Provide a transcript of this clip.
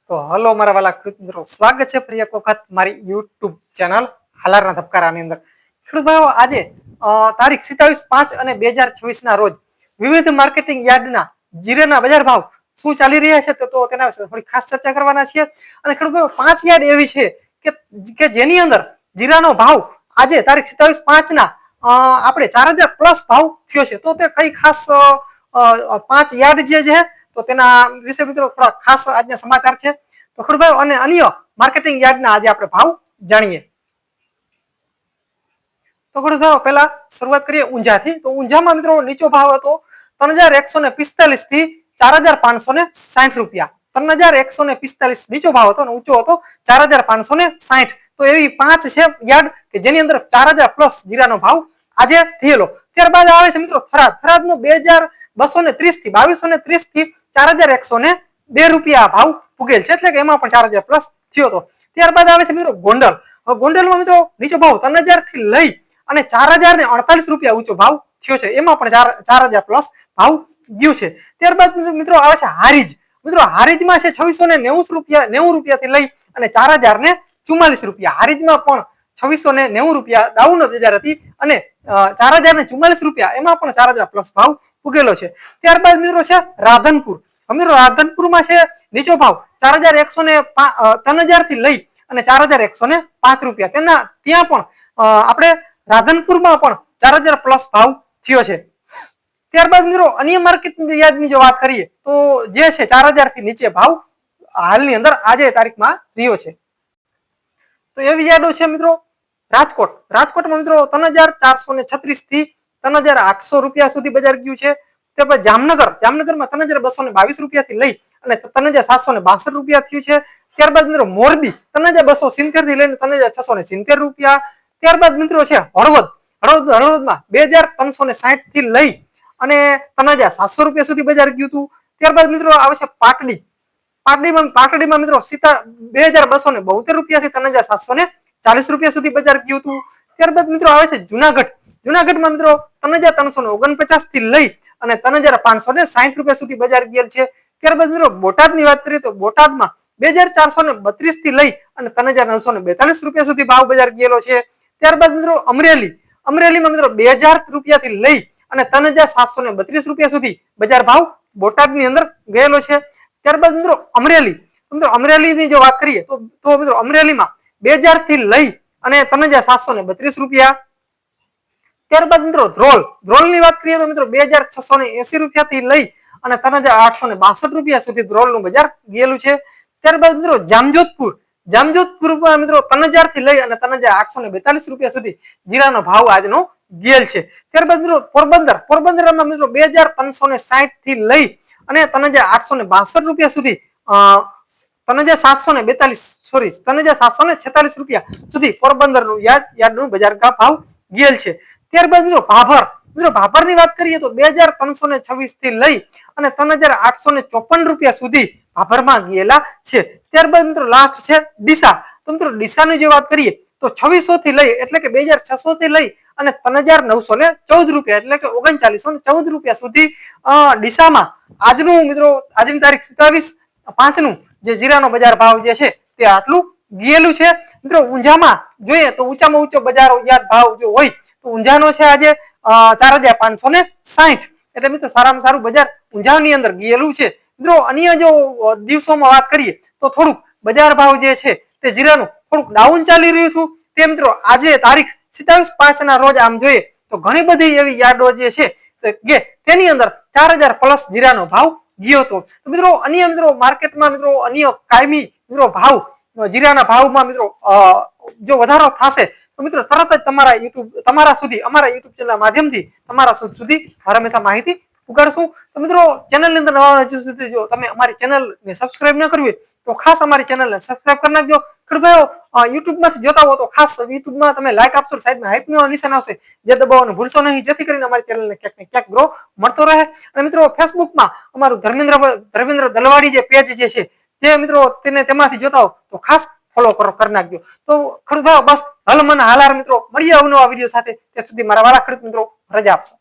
તો હલો મારા વાલા ખેડૂત મિત્રો, સ્વાગત છે ફરી એક વખત મારી યુટ્યુબ ચેનલ હાલારના ધબકારાની અંદર. ખેડૂત ભાઈઓ, આજે તારીખ 27/5/2026 ના રોજ વિવિધ માર્કેટિંગ યાર્ડના જીરાના બજાર ભાવ શું ચાલી રહ્યા છે તો તેના વિશે થોડી ખાસ ચર્ચા કરવાના છીએ. અને ખેડૂત ભાઈઓ, 5 યાર્ડ એવી છે કે જેની અંદર જીરાનો ભાવ આજે તારીખ 27/5 ના આપણે 4000 પ્લસ ભાવ થયો છે. તો તે કઈ ખાસ 5 યાર્ડ જે છે તો તેના વિશે મિત્રો થોડા ખાસ આજના સમાચાર છે. તો ખેડૂત અને અન્ય માર્કેટિંગ યાર્ડના આજે આપણે ભાવ જાણીએ. તો ખેડૂત પહેલા શરૂઆત કરીએ ઊંઝાથી. તો ઊંઝામાં મિત્રો નીચો ભાવ હતો 3145 થી 4560 રૂપિયા. 3145 નીચો ભાવ હતો અને ઊંચો હતો 4560. તો એવી 5 છે યાર્ડ કે જેની અંદર 4000 પ્લસ જીરાનો ભાવ આજે થયેલો. ત્યારબાદ આવે છે મિત્રો થરાદ. થરાદનો 2230 થી 2230 થી 4102 રૂપિયા ભાવ પુગેલ છે, એટલે કે એમાં પણ 4000 પ્લસ થયો હતો. ત્યારબાદ આવે છે મિત્રો ગોંડલ. ગોંડલમાં મિત્રો નીચો ભાવ 3000 થી લઈ અને 4048 રૂપિયા ઊંચો ભાવ થયો છે, એમાં પણ 4000 પ્લસ ભાવ ગયું છે. ત્યારબાદ મિત્રો આવે છે હારીજ. મિત્રો હારીજમાં છે 2690 રૂપિયાથી લઈ અને 4044 રૂપિયા. હારીજમાં પણ 2690 રૂપિયા ડાઉન બજાર હતી અને 4044 રૂપિયા, એમાં પણ 4000 પ્લસ ભાવ ઉગેલો છે. ત્યારબાદ મિત્રો છે રાધનપુર. મિત્રો રાધનપુરમાં છે નીચો ભાવ 3000 થી લઈ અને 4105 રૂપિયા. ત્યાં પણ આપણે રાધનપુરમાં પણ 4000 પ્લસ ભાવ થયો છે. ત્યારબાદ મિત્રો અન્ય માર્કેટ યાર્ડની જો વાત કરીએ તો જે છે 4000 થી નીચે ભાવ હાલની અંદર આજે તારીખમાં રહ્યો છે. તો એવી યાર્ડો છે મિત્રો રાજકોટ. રાજકોટમાં મિત્રો 3436 થી 3800 રૂપિયા સુધી બજાર ગયું છે. ત્યારબાદ જામનગરમાં 3222 રૂપિયાથી લઈ અને 3762 રૂપિયા થયું છે. ત્યારબાદ મિત્રો મોરબી 3270 થી લઈને 3670 રૂપિયા. ત્યારબાદ મિત્રો છે હળવદમાં 2360 થી લઈ અને 3700 રૂપિયા સુધી બજાર ગયું હતું. ત્યારબાદ મિત્રો આવે છે પાટડીમાં મિત્રો 2272 રૂપિયાથી 3740 રૂપિયા સુધી બજાર ગયું હતું. ત્યારબાદ મિત્રો આવે છે જુનાગઢમાં મિત્રો 3349 થી લઈ અને 3560 રૂપિયા સુધી બજાર ગયેલ છે. ત્યારબાદ મિત્રો બોટાદની વાત કરીએ તો બોટાદમાં 2432 થી લઈ અને 3942 રૂપિયા સુધી ભાવ બજાર ગયેલો છે. ત્યારબાદ મિત્રો અમરેલીમાં મિત્રો 2000 રૂપિયાથી લઈ અને 3732 રૂપિયા સુધી બજાર ભાવ બોટાદની અંદર ગયેલો છે. ત્યારબાદ મિત્રો અમરેલીની જો વાત કરીએ તો મિત્રો અમરેલીમાં 2000 થી લઈ અને 3732 રૂપિયા. ત્યારબાદ મિત્રો ધ્રોલની વાત કરીએ તો મિત્રો 2680 રૂપિયાથી લઈ અને 3862 રૂપિયા સુધી ધ્રોલનું બજાર ગયેલું છે. ત્યારબાદ મિત્રો જામજોધપુરમાં મિત્રો 3000 થી લઈ અને 3842 રૂપિયા સુધી જીરાનો ભાવ આજનો ગયેલ છે. ત્યારબાદ મિત્રો પોરબંદરમાં મિત્રો 2360 થી લઈ અને 3862 રૂપિયા સુધી 3746 રૂપિયા સુધી પોરબંદરનું યાર્ડનું બજાર ભાવ ગયેલ છે. ત્યારબાદ મિત્રો ભાભરની વાત કરીએ તો 2326 થી લઈ અને 3854 રૂપિયા સુધી ભાભરમાં ગયેલા છે. ત્યારબાદ મિત્રો લાસ્ટ છે ડીસા. તો મિત્રો ડીસાની જે વાત કરીએ તો 2600 થી લઈ એટલે કે 2600 થી લઈ અને 3914 રૂપિયા એટલે કે 3914 રૂપિયા સુધી ડીસામાં આજની તારીખ 27/5 નું જે જીરાનો બજાર ભાવ જે છે તે આટલું ગયેલું છે. મિત્રો ઊંઝામાં જોઈએ તો ઊંચામાં ઊંચો બજાર યાર્ડ ભાવ જો હોય તો ઊંઝાનો છે આજે 4560. એટલે મિત્રો સારામાં સારું બજાર ઊંઝાની અંદર ગયેલું છે. મિત્રો અન્ય જો દિવસોમાં વાત કરીએ તો થોડુંક બજાર ભાવ જે છે તે જીરાનું થોડુંક ડાઉન ચાલી રહ્યું હતું. તે મિત્રો આજે તારીખ 27/5 ના રોજ આમ જોઈએ તો ઘણી બધી એવી યાર્ડો જે છે તેની અંદર 4000 પ્લસ જીરાનો ભાવ ગયો હતો. તો મિત્રો માર્કેટમાં મિત્રો અન્ય કાયમી મિત્રો ભાવ જીરાના ભાવમાં મિત્રો જો વધારો થશે તો મિત્રો તરત જ તમારા સુધી અમારા યુટ્યુબ ચેનલ માધ્યમથી તમારા સુધી હંમેશા માહિતી ઉગાડશું. તો મિત્રો ચેનલની અંદર નવા સુધી જો તમે અમારી ચેનલને સબસ્ક્રાઇબ ન કરવી તો ખાસ અમારી ચેનલને સબસ્ક્રાઇબ કરી નાખજો. ભાઈઓ યુટ્યુબમાંથી જોતા હો તો ખાસ યુટ્યુબમાં તમે લાઈક આપશો, સાઈડમાં હાઈપનું નિશાન આવશે જે દબાવવાનું ભૂલશો નહીં, જેથી કરીને અમારી ચેનલને ક્યાંક ને ક્યાંક ગ્રો મળતો રહે. અને મિત્રો ફેસબુકમાં અમારું ધર્મેન્દ્ર દલવાડી જે પેજ જે છે તે મિત્રો તેમાંથી જોતા હો તો ખાસ ફોલો કરી નાખજો. તો ખેડૂત ભાઈઓ બસ હાલ મને હાલાર મિત્રો મળીએ અવનવા વિડીયો સાથે. ત્યાં સુધી મારા વાલા ખેડૂત મિત્રો રજા આપશો.